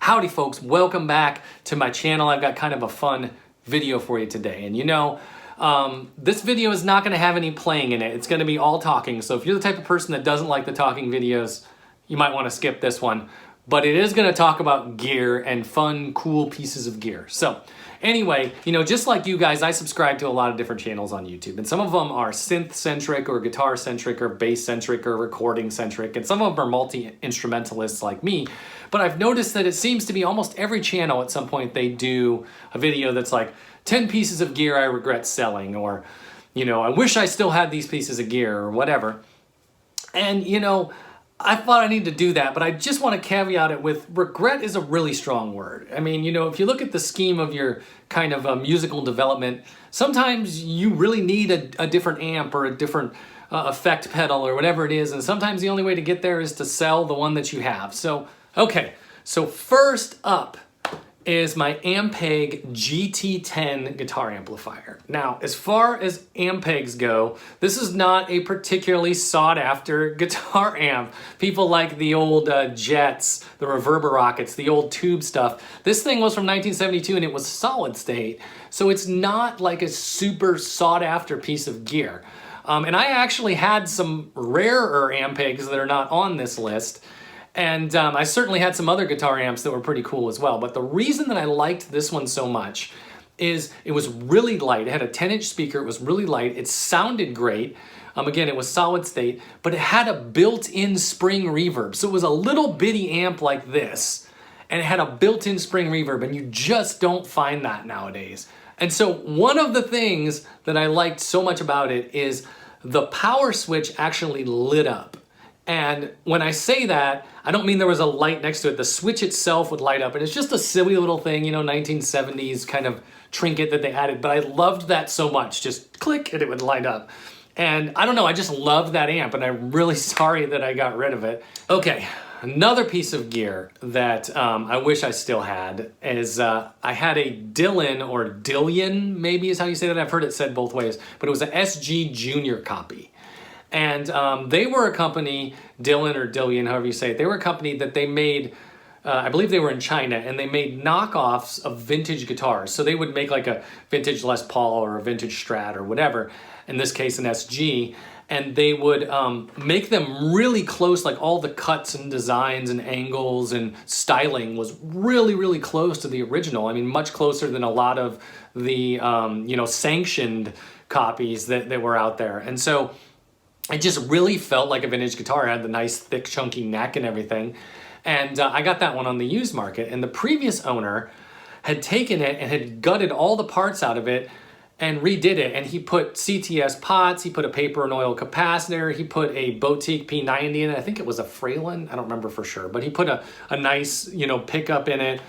Howdy folks, welcome back to my channel. I've got kind of a fun video for you today. And you know, this video is not gonna have any playing in it. It's gonna be all talking. So if you're the type of person that doesn't like the talking videos, you might wanna skip this one. But it is gonna talk about gear and fun, cool pieces of gear. So anyway, you know, just like you guys, I subscribe to a lot of different channels on YouTube. And some of them are synth-centric or guitar-centric or bass-centric or recording-centric. And some of them are multi-instrumentalists like me. But I've noticed that it seems to be almost every channel at some point they do a video that's like 10 pieces of gear I regret selling, or, you know, I wish I still had these pieces of gear, or whatever. And, you know, I thought I needed to do that, but I just want to caveat it with regret is a really strong word. I mean, you know, if you look at the scheme of your kind of musical development, sometimes you really need a different amp or a different effect pedal or whatever it is, and sometimes the only way to get there is to sell the one that you have. So, okay, so first up is my Ampeg GT-10 guitar amplifier. Now, as far as Ampegs go, this is not a particularly sought after guitar amp. People like the old Jets, the Reverberockets, the old tube stuff. This thing was from 1972 and it was solid state, so it's not like a super sought after piece of gear. And I actually had some rarer Ampegs that are not on this list. And I certainly had some other guitar amps that were pretty cool as well. But the reason that I liked this one so much is it was really light. It had a 10-inch speaker. It was really light. It sounded great. Again, it was solid state, but it had a built-in spring reverb. So it was a little bitty amp like this, and it had a built-in spring reverb, and you just don't find that nowadays. And so one of the things that I liked so much about it is the power switch actually lit up. And when I say that, I don't mean there was a light next to it. The switch itself would light up, and it's just a silly little thing, you know, 1970s kind of trinket that they added, but I loved that so much. Just click and it would light up. And I don't know, I just loved that amp, and I'm really sorry that I got rid of it. Okay, another piece of gear that I wish I still had is I had a Dillion, maybe is how you say that. I've heard it said both ways, but it was an SG Jr copy. And they were a company, Dillion, however you say it, they were a company that they made, I believe they were in China, and they made knockoffs of vintage guitars. So they would make like a vintage Les Paul or a vintage Strat or whatever, in this case an SG, and they would make them really close, like all the cuts and designs and angles and styling was really, really close to the original. I mean, much closer than a lot of the, you know, sanctioned copies that were out there. And so it just really felt like a vintage guitar. It had the nice, thick, chunky neck and everything. And I got that one on the used market. And the previous owner had taken it and had gutted all the parts out of it and redid it. And he put CTS pots, he put a paper and oil capacitor, he put a Boutique P90 in it. I think it was a Fralin, I don't remember for sure. But he put a nice, you know, pickup in it.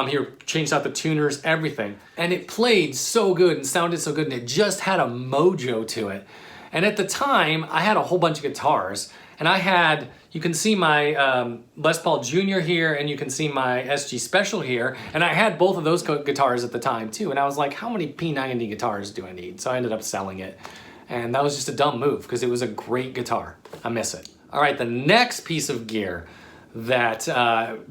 He changed out the tuners, everything. And it played so good and sounded so good, and it just had a mojo to it. And at the time, I had a whole bunch of guitars, and I had, you can see my Les Paul Jr. here, and you can see my SG Special here, and I had both of those guitars at the time too, and I was like, how many P90 guitars do I need? So I ended up selling it, and that was just a dumb move, because it was a great guitar. I miss it. All right, the next piece of gear that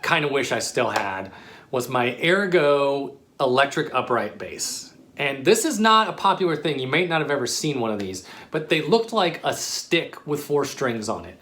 kind of wish I still had was my Ergo electric upright bass. And this is not a popular thing. You may not have ever seen one of these, but they looked like a stick with 4 strings on it,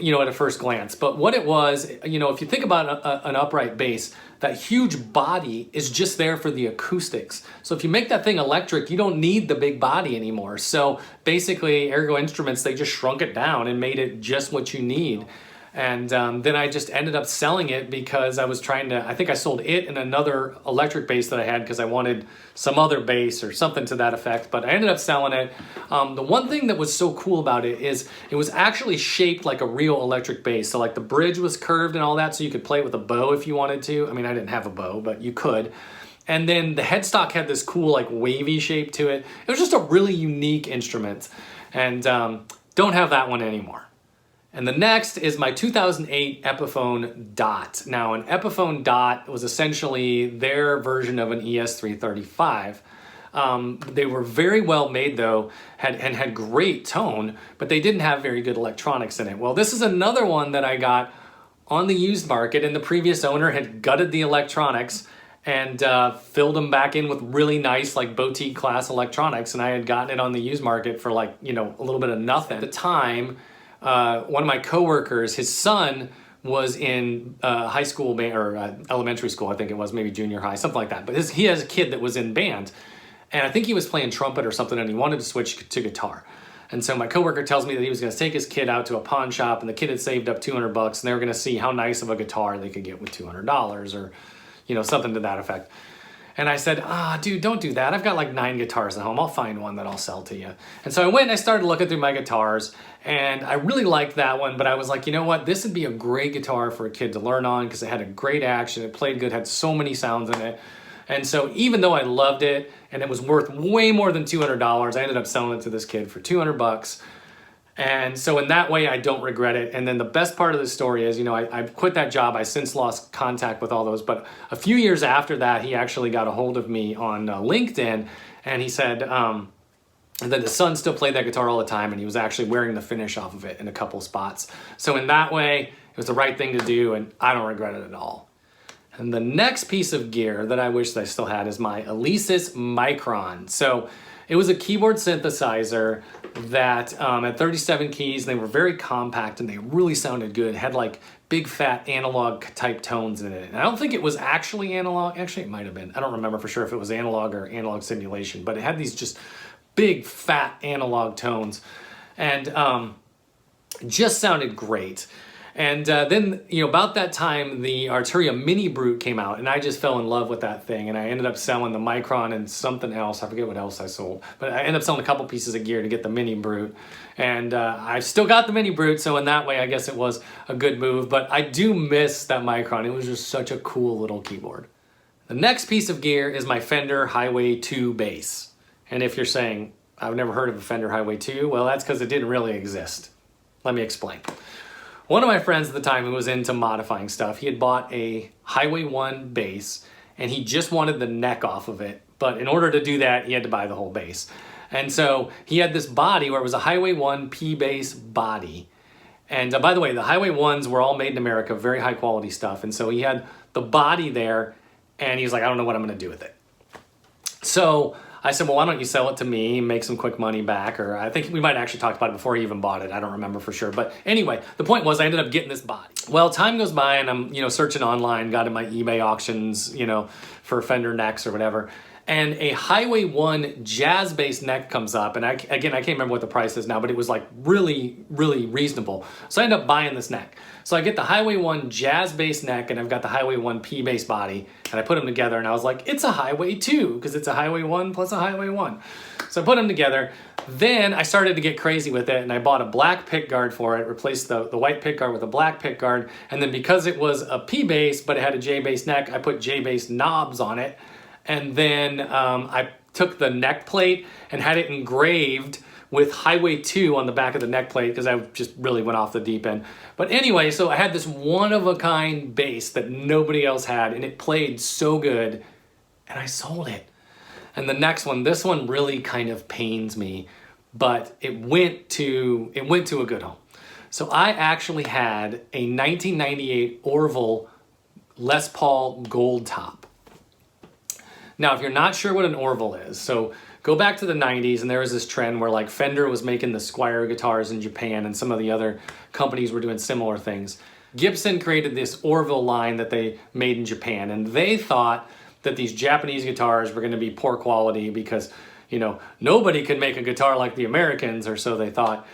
you know, at a first glance. But what it was, you know, if you think about an upright bass, that huge body is just there for the acoustics. So if you make that thing electric, you don't need the big body anymore. So basically, Ergo Instruments, they just shrunk it down and made it just what you need. And then I just ended up selling it because I was trying to, I think I sold it and another electric bass that I had because I wanted some other bass or something to that effect, but I ended up selling it. The one thing that was so cool about it is it was actually shaped like a real electric bass. So like the bridge was curved and all that, so you could play it with a bow if you wanted to. I mean, I didn't have a bow, but you could. And then the headstock had this cool like wavy shape to it. It was just a really unique instrument, and don't have that one anymore. And the next is my 2008 Epiphone Dot. Now, an Epiphone Dot was essentially their version of an ES335. They were very well made though, and had great tone, but they didn't have very good electronics in it. Well, this is another one that I got on the used market, and the previous owner had gutted the electronics and filled them back in with really nice, like, boutique class electronics, and I had gotten it on the used market for, like, you know, a little bit of nothing. At the time, one of my coworkers, his son was in high school or elementary school, I think it was, maybe junior high, something like that. But he has a kid that was in band, and I think he was playing trumpet or something, and he wanted to switch to guitar. And so my coworker tells me that he was going to take his kid out to a pawn shop, and the kid had saved up $200, and they were going to see how nice of a guitar they could get with $200, or, you know, something to that effect. And I said, dude, don't do that. I've got like 9 guitars at home. I'll find one that I'll sell to you. And so I went and I started looking through my guitars, and I really liked that one, but I was like, you know what? This would be a great guitar for a kid to learn on because it had a great action. It played good, had so many sounds in it. And so even though I loved it and it was worth way more than $200, I ended up selling it to this kid for $200. And so in that way, I don't regret it. And then the best part of the story is, you know, I quit that job. I since lost contact with all those. But a few years after that, he actually got a hold of me on LinkedIn. And he said that his son still played that guitar all the time. And he was actually wearing the finish off of it in a couple spots. So in that way, it was the right thing to do. And I don't regret it at all. And the next piece of gear that I wish that I still had is my Alesis Micron. So it was a keyboard synthesizer that had 37 keys. They were very compact and they really sounded good. It had like big fat analog type tones in it. And I don't think it was actually analog. Actually, it might have been. I don't remember for sure if it was analog or analog simulation, but it had these just big fat analog tones and just sounded great. And then, you know, about that time, the Arturia Mini Brute came out, and I just fell in love with that thing. And I ended up selling the Micron and something else. I forget what else I sold. But I ended up selling a couple pieces of gear to get the Mini Brute. And I still got the Mini Brute, so in that way, I guess it was a good move. But I do miss that Micron. It was just such a cool little keyboard. The next piece of gear is my Fender Highway 2 bass. And if you're saying, I've never heard of a Fender Highway 2, well, that's because it didn't really exist. Let me explain. One of my friends at the time who was into modifying stuff, he had bought a Highway 1 bass and he just wanted the neck off of it. But in order to do that, he had to buy the whole bass. And so he had this body where it was a Highway 1 P bass body. And by the way, the Highway 1s were all made in America, very high quality stuff. And so he had the body there and he was like, I don't know what I'm going to do with it. So I said, well, why don't you sell it to me, make some quick money back? Or I think we might have actually talked about it before he even bought it. I don't remember for sure. But anyway, the point was I ended up getting this body. Well, time goes by and I'm, you know, searching online, got in my eBay auctions, you know, for Fender necks or whatever. And a Highway 1 jazz bass neck comes up. And I can't remember what the price is now, but it was like really, really reasonable. So I end up buying this neck. So I get the Highway 1 jazz bass neck and I've got the Highway 1 P bass body. And I put them together and I was like, it's a Highway 2 because it's a Highway 1 plus a Highway 1. So I put them together. Then I started to get crazy with it and I bought a black pick guard for it, replaced the white pick guard with a black pick guard. And then because it was a P bass, but it had a J bass neck, I put J bass knobs on it. And then I took the neck plate and had it engraved with Highway 2 on the back of the neck plate because I just really went off the deep end. But anyway, so I had this one-of-a-kind bass that nobody else had, and it played so good, and I sold it. And the next one, this one really kind of pains me, but it went to a good home. So I actually had a 1998 Orville Les Paul Goldtop. Now, if you're not sure what an Orville is, so go back to the 90s and there was this trend where like Fender was making the Squier guitars in Japan and some of the other companies were doing similar things. Gibson created this Orville line that they made in Japan and they thought that these Japanese guitars were going to be poor quality because, you know, nobody could make a guitar like the Americans, or so they thought.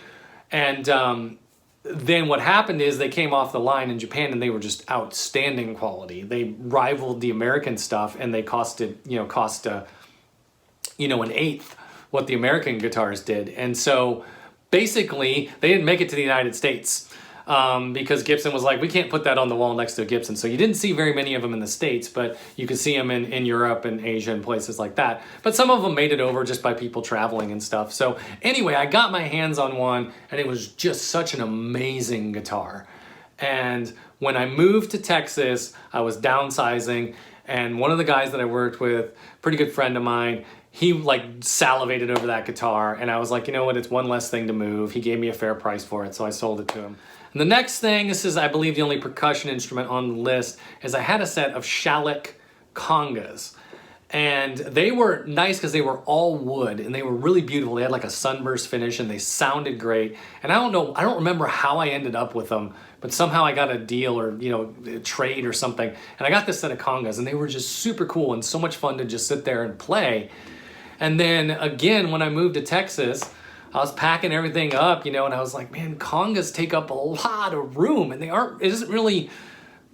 And then what happened is they came off the line in Japan and they were just outstanding quality. They rivaled the American stuff and they cost an eighth what the American guitars did. And so basically they didn't make it to the United States because Gibson was like, we can't put that on the wall next to a Gibson. So you didn't see very many of them in the States, but you could see them in Europe and Asia and places like that. But some of them made it over just by people traveling and stuff. So anyway, I got my hands on one and it was just such an amazing guitar. And when I moved to Texas, I was downsizing and one of the guys that I worked with, pretty good friend of mine, he like salivated over that guitar, and I was like, you know what, it's one less thing to move. He gave me a fair price for it, so I sold it to him. And the next thing, this is I believe the only percussion instrument on the list, is I had a set of Schalloch Congas. And they were nice because they were all wood and they were really beautiful. They had like a sunburst finish and they sounded great. And I don't remember how I ended up with them, but somehow I got a deal or, you know, a trade or something. And I got this set of congas and they were just super cool and so much fun to just sit there and play. And then again, when I moved to Texas, I was packing everything up, you know, and I was like, man, congas take up a lot of room and it isn't really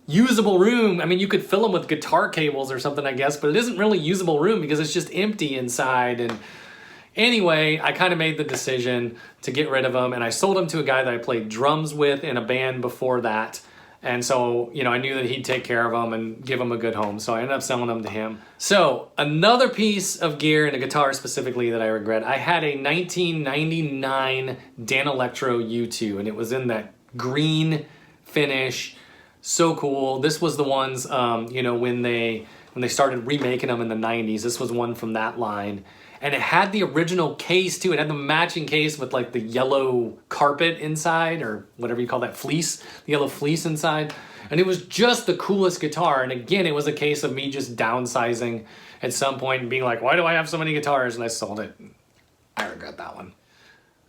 usable room. I mean, you could fill them with guitar cables or something, I guess, but it isn't really usable room because it's just empty inside. And anyway, I kind of made the decision to get rid of them, and I sold them to a guy that I played drums with in a band before that. And so, you know, I knew that he'd take care of them and give them a good home. So I ended up selling them to him. So another piece of gear, and a guitar specifically that I regret, I had a 1999 Danelectro U2, and it was in that green finish. So cool. This was the ones, you know, when they started remaking them in the 90s. This was one from that line. And it had the original case too. It had the matching case with like the yellow carpet inside, or whatever you call that, fleece, the yellow fleece inside. And it was just the coolest guitar. And again, it was a case of me just downsizing at some point and being like, why do I have so many guitars? And I sold it. I regret that one.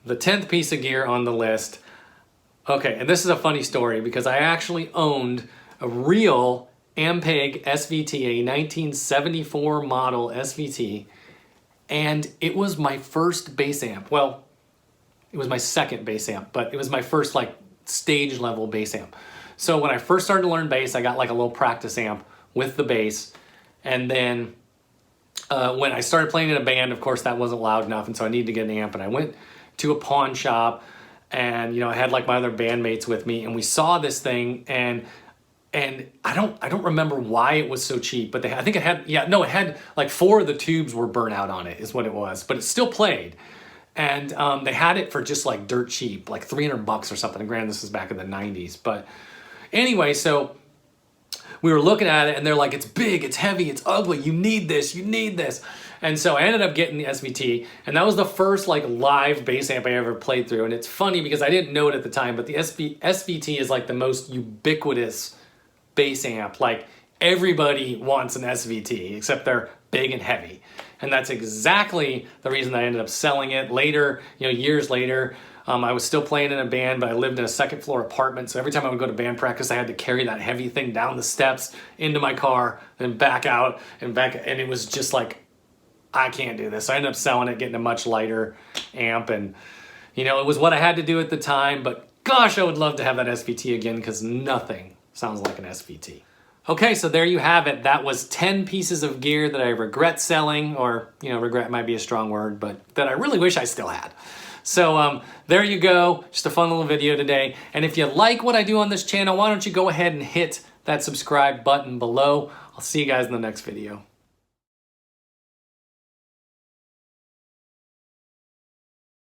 The 10th piece of gear on the list. Okay, and this is a funny story because I actually owned a real Ampeg SVT, a 1974 model SVT, and it was my first bass amp. Well, it was my second bass amp, but it was my first like stage level bass amp. So when I first started to learn bass, I got like a little practice amp with the bass, and then when I started playing in a band, of course that wasn't loud enough, and so I needed to get an amp, and I went to a pawn shop. And, you know, I had like my other bandmates with me, and we saw this thing, and I don't remember why it was so cheap, but I think it had, yeah, no, it had like 4 of the tubes were burnt out on it is what it was, but it still played. And they had it for just like dirt cheap, like $300 or something. And granted, this is back in the 90s, but anyway, so we were looking at it and they're like, it's big, it's heavy, it's ugly, you need this, you need this. And so I ended up getting the SVT, and that was the first like live bass amp I ever played through. And it's funny because I didn't know it at the time, but the SVT is like the most ubiquitous bass amp. Like everybody wants an SVT, except they're big and heavy. And that's exactly the reason I ended up selling it later, you know, years later. I was still playing in a band, but I lived in a second floor apartment. So every time I would go to band practice, I had to carry that heavy thing down the steps into my car, then back out and back. And it was just like, I can't do this. So I ended up selling it, getting a much lighter amp. And, you know, it was what I had to do at the time. But gosh, I would love to have that SVT again because nothing sounds like an SVT. Okay, so there you have it. That was 10 pieces of gear that I regret selling, or, you know, regret might be a strong word, but that I really wish I still had. So there you go, just a fun little video today. And if you like what I do on this channel, why don't you go ahead and hit that subscribe button below. I'll see you guys in the next video.